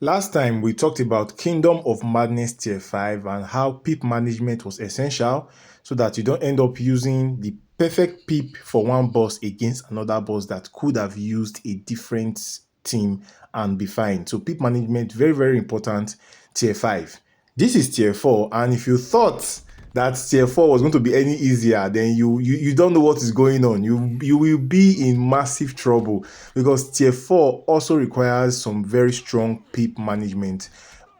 Last time we talked about Kingdom of Madness Tier 5 and how pip management was essential so that you don't end up using the perfect pip for one boss against another boss that could have used a different team and be fine. So pip management, very, very important, Tier 5. This is Tier 4, and if you thought that Tier 4 was going to be any easier, then you don't know what is going on. You will be in massive trouble because Tier 4 also requires some very strong pip management.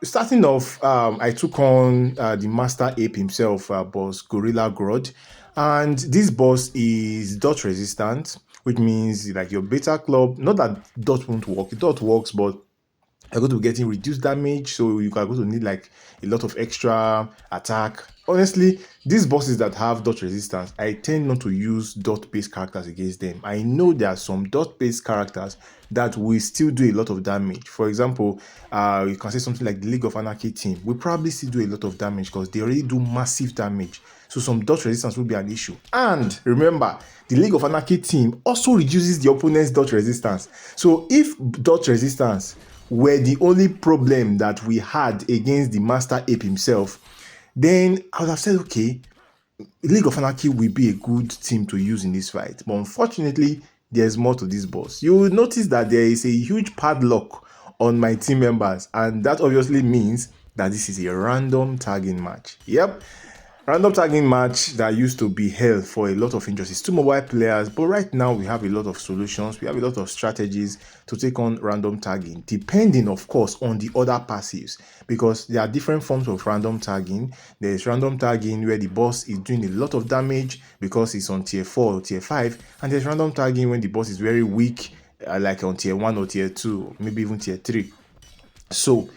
Starting off, I took on the Master Ape himself, boss Gorilla Grodd, and this boss is dot resistant, which means like your beta club, not that dot won't work, dot works, but you're going to be getting reduced damage, so you are going to need like a lot of extra attack. Honestly, these bosses that have dot resistance, I tend not to use dot based characters against them. I know there are some dot based characters that will still do a lot of damage. For example, you can say something like the League of Anarchy team will probably still do a lot of damage because they already do massive damage. So some dot resistance will be an issue. And remember, the League of Anarchy team also reduces the opponent's dot resistance. So if dot resistance were the only problem that we had against the Master Ape himself, then I would have said, okay, League of Anarchy will be a good team to use in this fight. But unfortunately, there's more to this boss. You will notice that there is a huge padlock on my team members, and that obviously means that this is a random tagging match. Yep. Random tagging match that used to be held for a lot of injustice to mobile players, but right now we have a lot of solutions, we have a lot of strategies to take on random tagging, depending of course on the other passives, because there are different forms of random tagging. There's random tagging where the boss is doing a lot of damage because it's on tier 4 or tier 5, and there's random tagging when the boss is very weak, like on tier 1 or tier 2, maybe even tier 3. So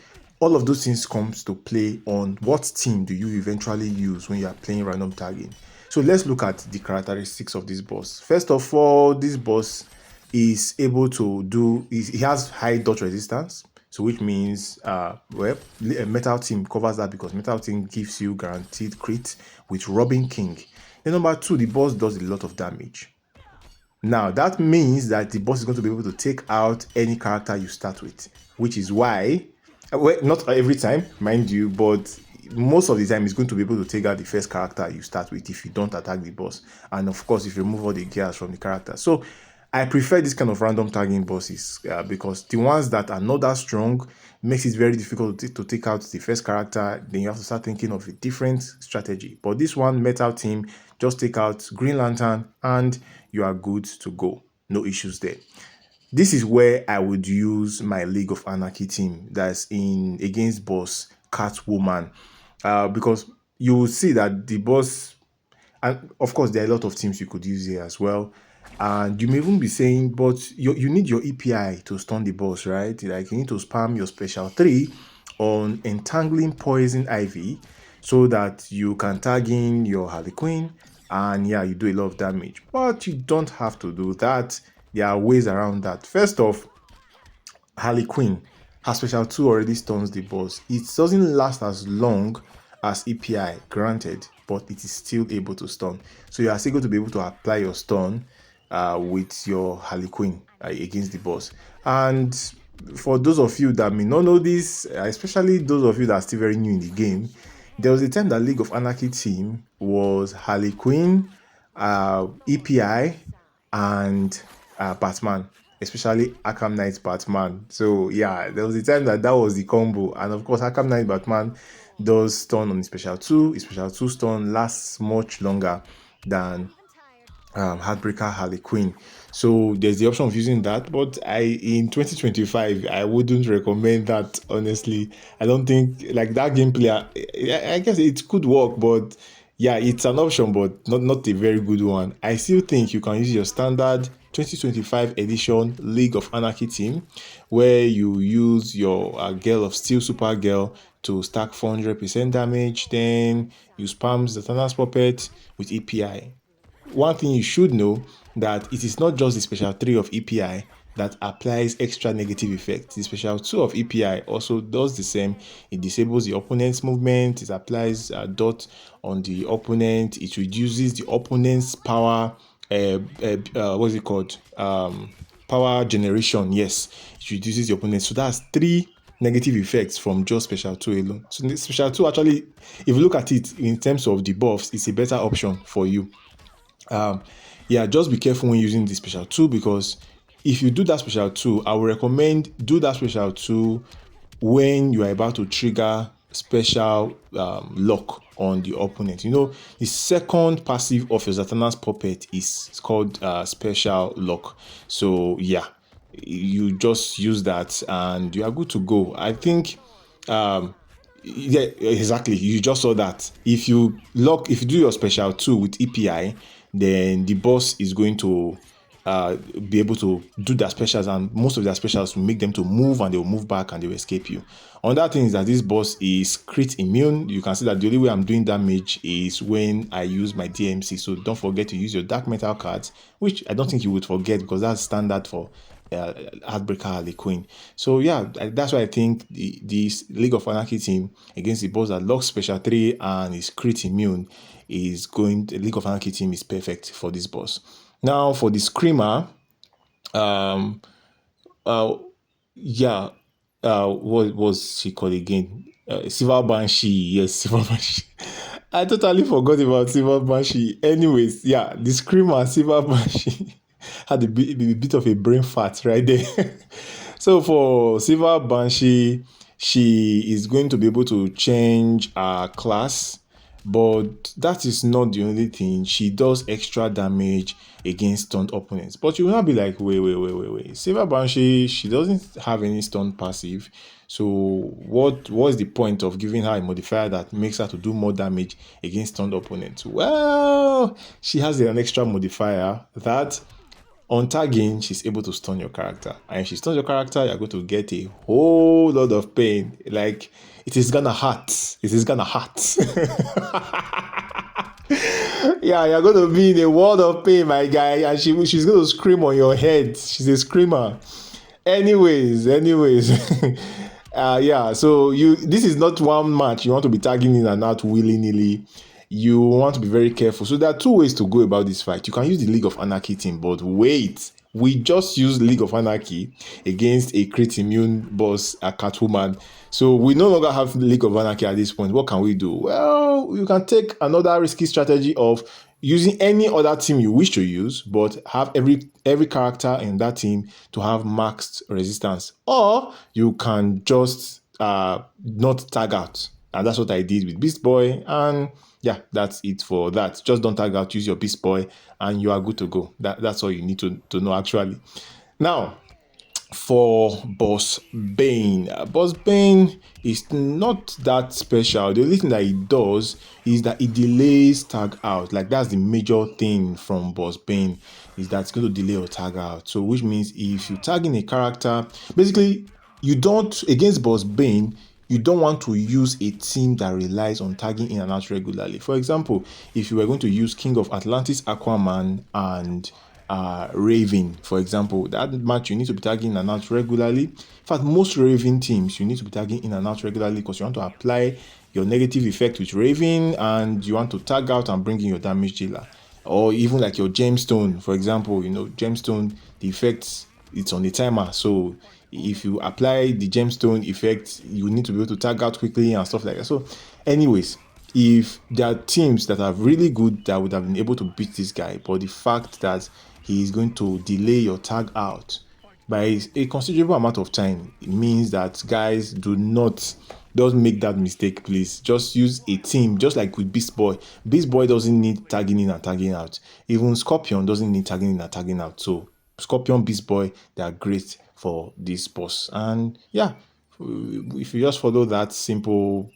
all of those things comes to play on what team do you eventually use when you are playing random tagging. So let's look at the characteristics of this boss. First of all, this boss is able to do, he has high dodge resistance. So which means, well, Metal Team covers that because Metal Team gives you guaranteed crit with Robin King. Then number 2, the boss does a lot of damage. Now, that means that the boss is going to be able to take out any character you start with, which is why, well, not every time, mind you, but most of the time it's going to be able to take out the first character you start with if you don't attack the boss. And of course, if you remove all the gears from the character. So I prefer this kind of random tagging bosses because the ones that are not that strong makes it very difficult to take out the first character. Then you have to start thinking of a different strategy. But this one, Metal Team, just take out Green Lantern and you are good to go. No issues there. This is where I would use my League of Anarchy team that's in against boss Catwoman, because you will see that the boss, and of course there are a lot of teams you could use here as well, and you may even be saying, but you need your EPI to stun the boss, right? Like you need to spam your special 3 on entangling poison ivy so that you can tag in your Harley Quinn, and yeah, you do a lot of damage. But you don't have to do that. There are ways around that. First off, Harley Quinn, her special 2 already stuns the boss. It doesn't last as long as EPI, granted, but it is still able to stun. So you are still going to be able to apply your stun with your Harley Quinn against the boss. And for those of you that may not know this, especially those of you that are still very new in the game, there was a time that League of Anarchy team was Harley Quinn, EPI, and Batman, especially Arkham Knight Batman. So yeah, there was a time that was the combo, and of course Arkham Knight Batman does stun on the special 2. His special 2 stun lasts much longer than Heartbreaker Harley Quinn. So there's the option of using that, but in 2025 I wouldn't recommend that, honestly. I don't think like that gameplay, I guess it could work, but yeah, it's an option, but not a very good one. I still think you can use your standard 2025 edition League of Anarchy team, where you use your Girl of Steel Super Girl to stack 400% damage, then you spam Zatanna's Puppet with EPI. One thing you should know that it is not just the special 3 of EPI that applies extra negative effects. The special 2 of EPI also does the same. It disables the opponent's movement, it applies a dot on the opponent, it reduces the opponent's power, what's it called? Power generation. Yes, it reduces the opponent. So that's 3 negative effects from just special 2 alone. So the special 2 actually, if you look at it in terms of the buffs, it's a better option for you. Yeah, just be careful when using the special 2, because if you do that special 2, I would recommend do that special 2 when you are about to trigger special lock on the opponent. You know, the second passive of your Zatanna's puppet is called special lock. So yeah, you just use that and you are good to go. I think yeah, exactly. You just saw that. If you do your special 2 with EPI, then the boss is going to be able to do their specials, and most of their specials will make them to move, and they will move back and they will escape you. Another thing is that this boss is crit immune. You can see that the only way I'm doing damage is when I use my DMC. So don't forget to use your dark metal cards, which I don't think you would forget because that's standard for Heartbreaker Harley Quinn. So yeah, that's why I think this League of Anarchy team against the boss that locks special 3 and is crit immune is going. The League of Anarchy team is perfect for this boss. Now for the Screamer, yeah, what was she called again? Silver Banshee. Yes, Silver Banshee. I totally forgot about Silver Banshee. Anyways, yeah, the Screamer Silver Banshee had a bit of a brain fart right there. So for Silver Banshee, she is going to be able to change her class, but that is not the only thing. She does extra damage against stunned opponents. But you will not be like, wait. Silver Banshee, she doesn't have any stun passive. So what's the point of giving her a modifier that makes her to do more damage against stunned opponents? Well, she has an extra modifier that on tagging, she's able to stun your character. And if she stuns your character, you're going to get a whole lot of pain. Like, it is gonna hurt. It is gonna hurt. Yeah, you're going to be in a world of pain, my guy. And she's going to scream on your head. She's a screamer. Anyways. Yeah, so this is not one match you want to be tagging in and out willy-nilly. You want to be very careful. So there are two ways to go about this fight. You can use the League of Anarchy team, but wait, we just used League of Anarchy against a crit immune boss, a Catwoman. So we no longer have League of Anarchy at this point. What can we do? Well, you can take another risky strategy of using any other team you wish to use, but have every character in that team to have maxed resistance. Or you can just not tag out. And that's what I did with Beast Boy. And yeah, that's it for that. Just don't tag out, use your Beast Boy, and you are good to go. That's all you need to know, actually. Now, for Boss Bane. Boss Bane is not that special. The only thing that it does is that it delays tag out. Like, that's the major thing from Boss Bane, is that it's going to delay your tag out. So which means if you tag in a character, basically you don't, against Boss Bane, you don't want to use a team that relies on tagging in and out regularly. For example, if you were going to use King of Atlantis, Aquaman, and Raven, for example, that match you need to be tagging in and out regularly. In fact, most Raven teams you need to be tagging in and out regularly because you want to apply your negative effect with Raven and you want to tag out and bring in your damage dealer. Or even like your Gemstone, for example, Gemstone, the effect, it's on the timer. So if you apply the Gemstone effect, you need to be able to tag out quickly and stuff like that. So anyways, if there are teams that are really good that would have been able to beat this guy, but the fact that he is going to delay your tag out by a considerable amount of time, it means that guys don't make that mistake, please. Just use a team, just like with Beast Boy. Beast Boy doesn't need tagging in and tagging out. Even Scorpion doesn't need tagging in and tagging out. So Scorpion, Beast Boy, they are great for this boss. And yeah, if you just follow that simple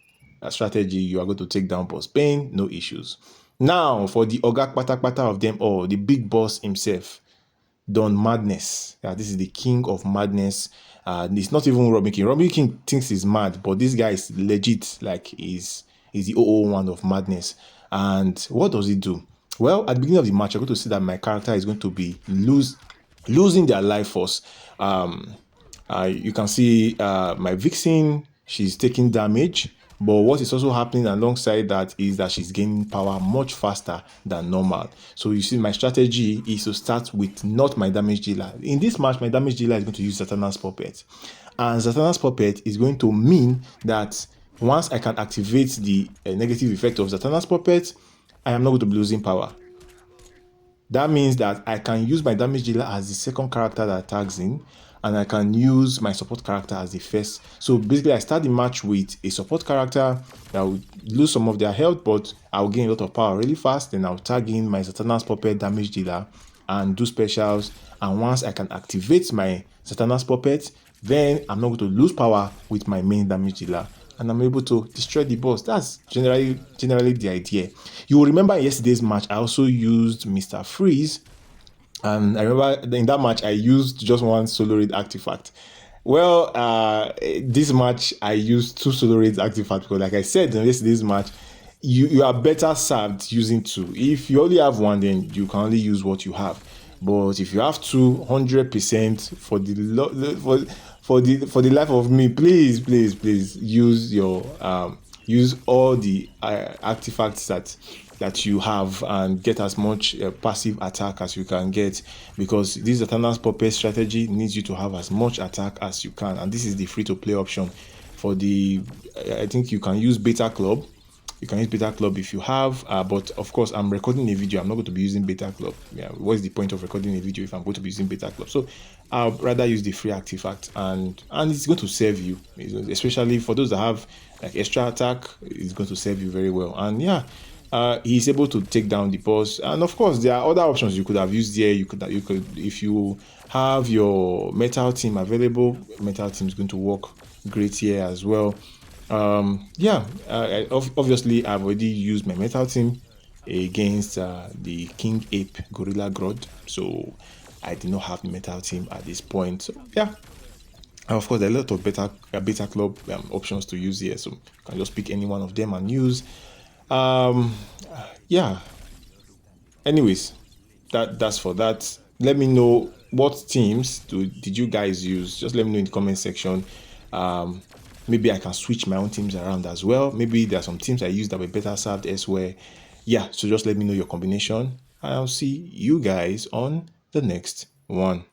strategy, you are going to take down Boss Bane, no issues. Now, for the Oga Kpata of them all, the big boss himself, Don Madness. Yeah, this is the king of madness. It's not even Robin King. Robin King thinks he's mad, but this guy is legit. Like, he's the 001 of madness. And what does he do? Well, at the beginning of the match, you're going to see that my character is going to be losing their life force. You can see my Vixen, she's taking damage. But what is also happening alongside that is that she's gaining power much faster than normal. So you see, my strategy is to start with not my damage dealer. In this match, my damage dealer is going to use Zatanna's puppet. And Zatanna's puppet is going to mean that once I can activate the negative effect of Zatanna's puppet, I am not going to be losing power. That means that I can use my damage dealer as the second character that tags in, and I can use my support character as the first. So basically, I start the match with a support character that will lose some of their health, but I'll gain a lot of power really fast. Then I'll tag in my Zatanna's puppet damage dealer and do specials. And once I can activate my Zatanna's puppet, then I'm not going to lose power with my main damage dealer, and I'm able to destroy the boss. That's generally the idea. You will remember in yesterday's match, I also used Mr. Freeze, and I remember in that match I used just one solo raid artifact. Well, this match I used two solo raids artifacts because, like I said in yesterday's match, you are better served using two. If you only have one, then you can only use what you have. But if you have 200% for the life of me, please use your use all the artifacts that you have and get as much passive attack as you can get, because this Zatanna's puppet strategy needs you to have as much attack as you can, and this is the free-to-play option. For the I think you can use Beta Club. You can use Beta Club if you have, but of course I'm recording a video. I'm not going to be using Beta Club. Yeah, what's the point of recording a video if I'm going to be using Beta Club? So I'll rather use the free artifact, and it's going to serve you, especially for those that have like extra attack. It's going to serve you very well. And yeah, he's able to take down the boss. And of course there are other options you could have used here. You could if you have your metal team available, metal team is going to work great here as well. Obviously I've already used my metal team against the King Ape Gorilla Grodd, so I did not have the metal team at this point. So yeah, and of course there are a lot of beta club options to use here, so you can just pick any one of them and use. Yeah, anyways, that's for that. Let me know what teams did you guys use. Just let me know in the comment section. Maybe I can switch my own teams around as well. Maybe there are some teams I used that were better served elsewhere. Yeah, so just let me know your combination, and I'll see you guys on the next one.